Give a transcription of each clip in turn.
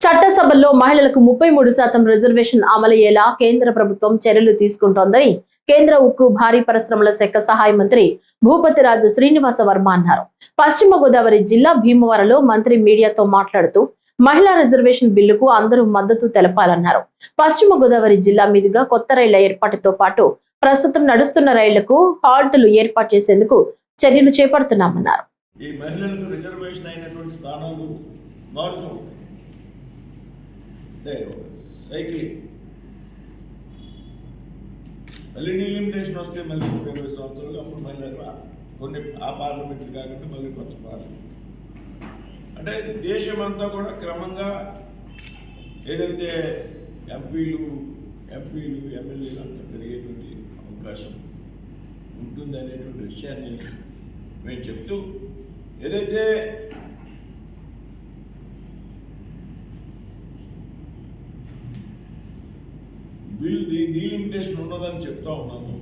చట్టసభల్లో మహిళలకు 33% రిజర్వేషన్ అమలయ్యేలా కేంద్ర ప్రభుత్వం చర్యలు తీసుకుంటోందని కేంద్ర ఉక్కు భారీ పరిశ్రమల శాఖ సహాయ మంత్రి భూపతిరాజు శ్రీనివాస వర్మ అన్నారు. పశ్చిమ గోదావరి జిల్లా భీమవరంలో మంత్రి మీడియాతో మాట్లాడుతూ మహిళా రిజర్వేషన్ బిల్లుకు అందరూ మద్దతు తెలపాలన్నారు. పశ్చిమ గోదావరి జిల్లా మీదుగా కొత్త రైళ్ల ఏర్పాటుతో పాటు ప్రస్తుతం నడుస్తున్న రైళ్లకు హాల్టులు ఏర్పాటు చేసేందుకు చర్యలు చేపడుతున్నామన్నారు. ఈ మహిళలకు రిజర్వేషన్ అయినటువంటి స్థానాలు మారుతూ సైక్లింగ్ మళ్ళీ డీలిమిటేషన్ వస్తే మళ్ళీ 20 సంవత్సరాలు అప్పుడు మళ్ళీ కొన్ని ఆ పార్లమెంట్లు కాకుండా మళ్ళీ కొత్త పార్లమెంట్ అంటే దేశమంతా కూడా క్రమంగా ఏదైతే ఎంపీలు ఎమ్మెల్యేలు అంతా పెరిగేటువంటి అవకాశం ఉంటుంది అనేటువంటి విషయాన్ని మేము చెప్తూ ఏదైతే బిల్ డీలిమిటేషన్ ఉన్నదని చెప్తా ఉన్నాము.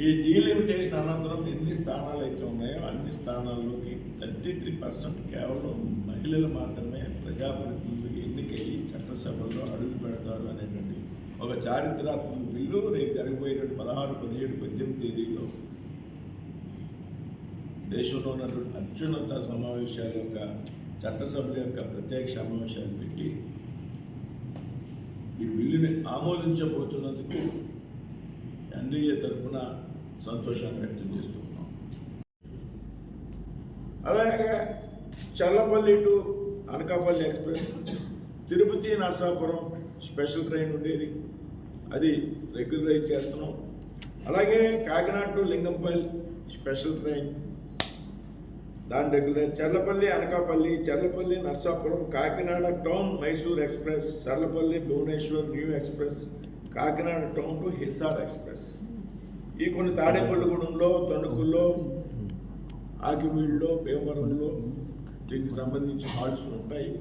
ఈ డీలిమిటేషన్ అనంతరం ఎన్ని స్థానాలు అయితే ఉన్నాయో అన్ని స్థానాల్లోకి 33% కేవలం మహిళలు మాత్రమే ప్రజాప్రతినిధులు ఎన్నికయ్యి చట్టసభల్లో అడుగు పెడతారు అనేటువంటి ఒక చారిత్రాత్మక బిల్లు రేపు జరిగిపోయేటువంటి 16, 17, 18 తేదీలో దేశంలో ఉన్నటువంటి అత్యున్నత సమావేశాల యొక్క చట్టసభల యొక్క ప్రత్యేక సమావేశాలు పెట్టి ఈ బిల్లుని ఆమోదించబోతున్నందుకు ఎన్డీఏ తరఫున సంతోషాన్ని వ్యక్తం చేస్తున్నాం. అలాగే Challapalli to Anakapalli express, Tirupati Narasapuram special train ఉండేది, అది రెగ్యులరైజ్ చేస్తున్నాం. అలాగే Kakinada to Lingampalli special train, దాని regular Charlapalli Anakapalli, Charlapalli Narsapuram, Kakinada town Mysore express, Charlapalli Bhubaneswar new express, Kakinada town to Hisar express. ఈ కొన్ని తాడేపల్లిగూడెంలో, తణుకుల్లో, ఆకివీడులో, భీమవరంలో దీనికి సంబంధించి హాల్ట్స్ ఉంటాయి.